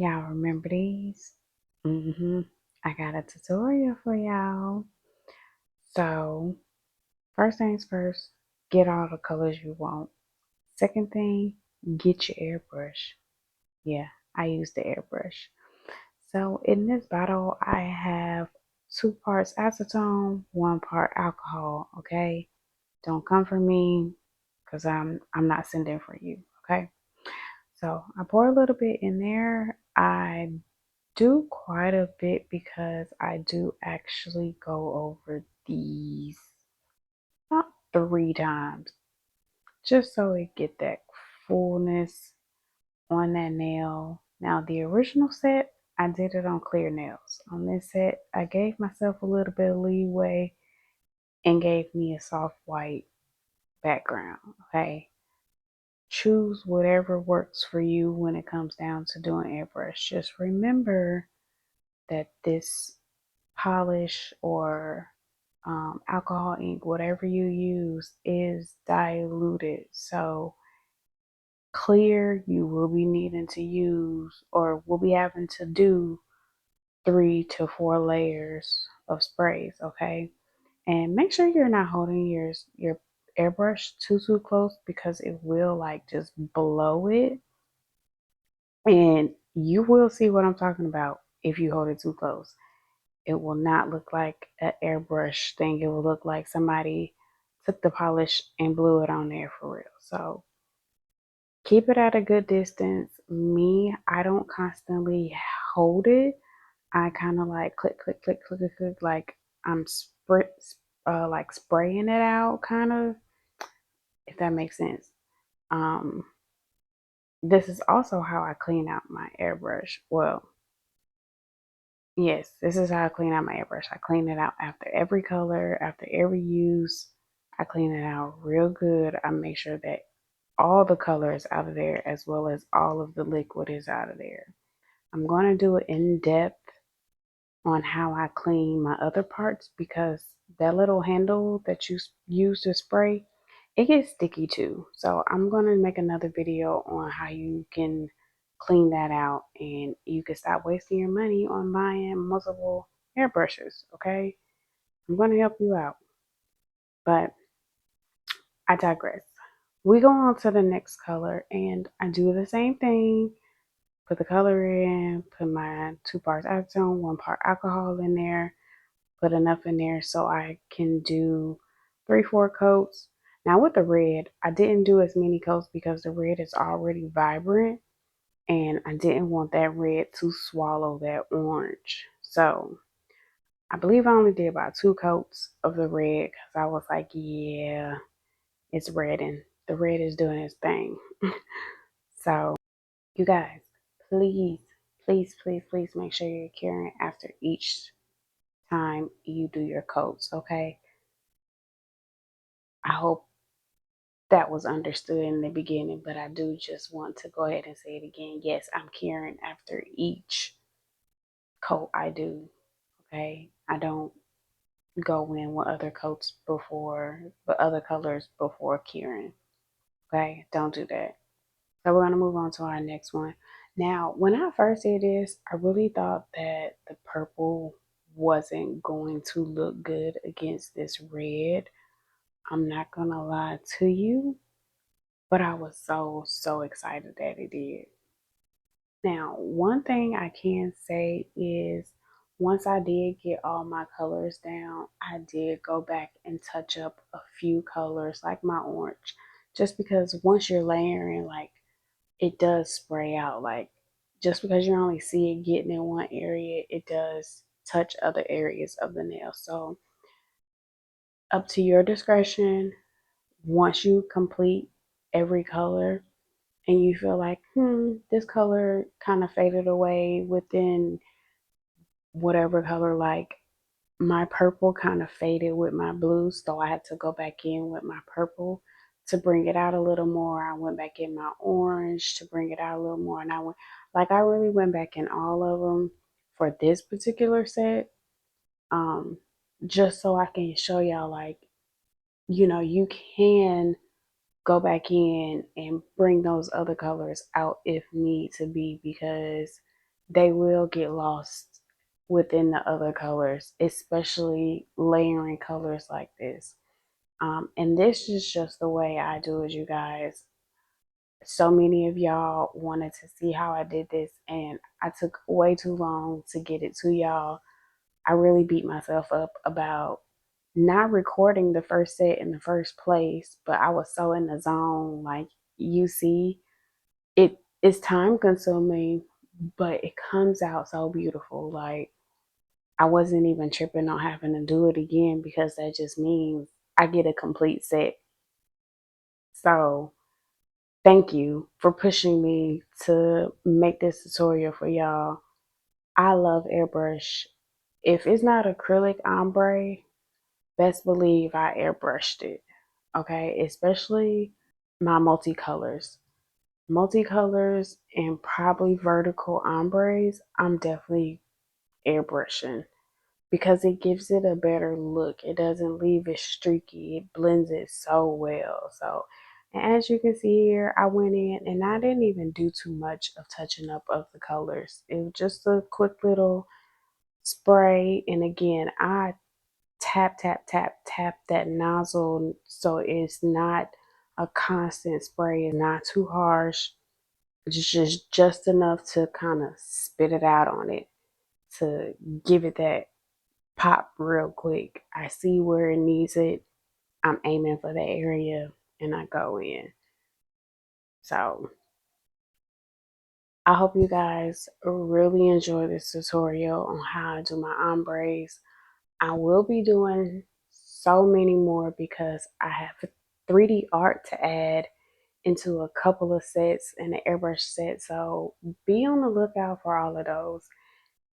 Y'all remember these? I got a tutorial for y'all. So, first things first, get all the colors you want. Second thing, get your airbrush. Yeah, I use the airbrush. So, in this bottle, I have 2 parts acetone, 1 part alcohol, okay? Don't come for me because I'm not sending for you, okay? So, I pour a little bit in there. I do quite a bit because I do actually go over these about 3 times just so it get that fullness on that nail. Now the original set, I did it on clear nails. On this set, I gave myself a little bit of leeway and gave me a soft white background. Okay, choose whatever works for you when it comes down to doing airbrush. Just remember that this polish or alcohol ink, whatever you use, is diluted. So clear, you will be needing to use or will be having to do 3 to 4 layers of sprays, okay? And make sure you're not holding your airbrush too close because it will like just blow it. And you will see what I'm talking about if you hold it too close. It will not look like an airbrush thing. It will look like somebody took the polish and blew it on there for real. So keep it at a good distance. Me, I don't constantly hold it. I kind of like click, click, click, click, click, click, like I'm like spraying it out, kind of, if that makes sense. Um, this is also how I clean out my airbrush. Well, yes, this is how I clean out my airbrush. I clean it out after every color, after every use. I clean it out real good. I make sure that all the color is out of there as well as all of the liquid is out of there. I'm going to do it in depth on how I clean my other parts because that little handle that you use to spray, it gets sticky too. So I'm going to make another video on how you can clean that out and you can stop wasting your money on buying multiple hairbrushes, okay? I'm going to help you out. But I digress. We go on to the next color and I do the same thing. Put the color in, put my 2 parts acetone, 1 part alcohol in there, put enough in there so I can do 3, 4 coats. Now with the red, I didn't do as many coats because the red is already vibrant and I didn't want that red to swallow that orange. So I believe I only did about 2 coats of the red because I was like, yeah, it's red and the red is doing its thing. So you guys, please, please, please, please make sure you're curing after each time you do your coats, okay? I hope that was understood in the beginning, but I do just want to go ahead and say it again. Yes, I'm curing after each coat I do, okay? I don't go in with other coats before, but other colors before curing, okay? Don't do that. So we're going to move on to our next one. Now, when I first did this, I really thought that the purple wasn't going to look good against this red. I'm not going to lie to you, but I was so excited that it did. Now, one thing I can say is once I did get all my colors down, I did go back and touch up a few colors like my orange, just because once you're layering, like it does spray out. Like just because you only see it getting in one area, it does touch other areas of the nail. So up to your discretion. Once you complete every color and you feel like, this color kind of faded away within whatever color, like my purple kind of faded with my blue, so I had to go back in with my purple to bring it out a little more. I went back in my orange to bring it out a little more, and I really went back in all of them for this particular set, um, just so I can show y'all, like, you can go back in and bring those other colors out if need to be, because they will get lost within the other colors, especially layering colors like this. And this is just the way I do it, you guys. So many of y'all wanted to see how I did this, and I took way too long to get it to y'all. I really beat myself up about not recording the first set in the first place, but I was so in the zone. Like, you see, it is time consuming, but it comes out so beautiful. Like, I wasn't even tripping on having to do it again because that just means I get a complete set. So thank you for pushing me to make this tutorial for y'all. I love airbrush. If it's not acrylic ombre, best believe I airbrushed it. Okay, especially my multicolors. Multicolors and probably vertical ombres, I'm definitely airbrushing because it gives it a better look. It doesn't leave it streaky. It blends it so well. So, and as you can see here, I went in and I didn't even do too much of touching up of the colors. It was just a quick little spray. And again, I tap, tap, tap, tap that nozzle so it's not a constant spray. It's not too harsh. It's just enough to kind of spit it out on it to give it that pop real quick. I see where it needs it. I'm aiming for that area and I go in. So I hope you guys really enjoy this tutorial on how I do my ombres. I will be doing so many more because I have 3D art to add into a couple of sets and an airbrush set. So be on the lookout for all of those.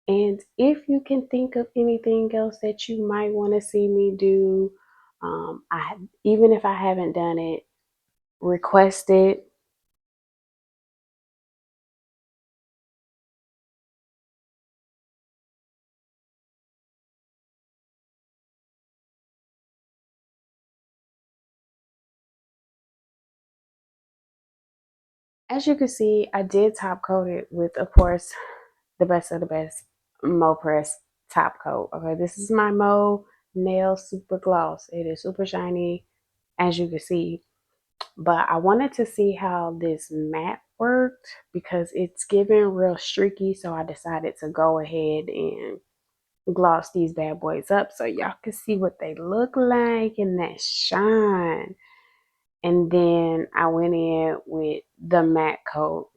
And if you can think of anything else that you might want to see me do, even if I haven't done it, request it. As you can see, I did top coat it with, of course, the best of the best Mo Press top coat. Okay, this is my Mo Nail Super Gloss. It is super shiny, as you can see. But I wanted to see how this matte worked because it's giving real streaky. So I decided to go ahead and gloss these bad boys up so y'all can see what they look like in that shine. And then I went in with the matte coat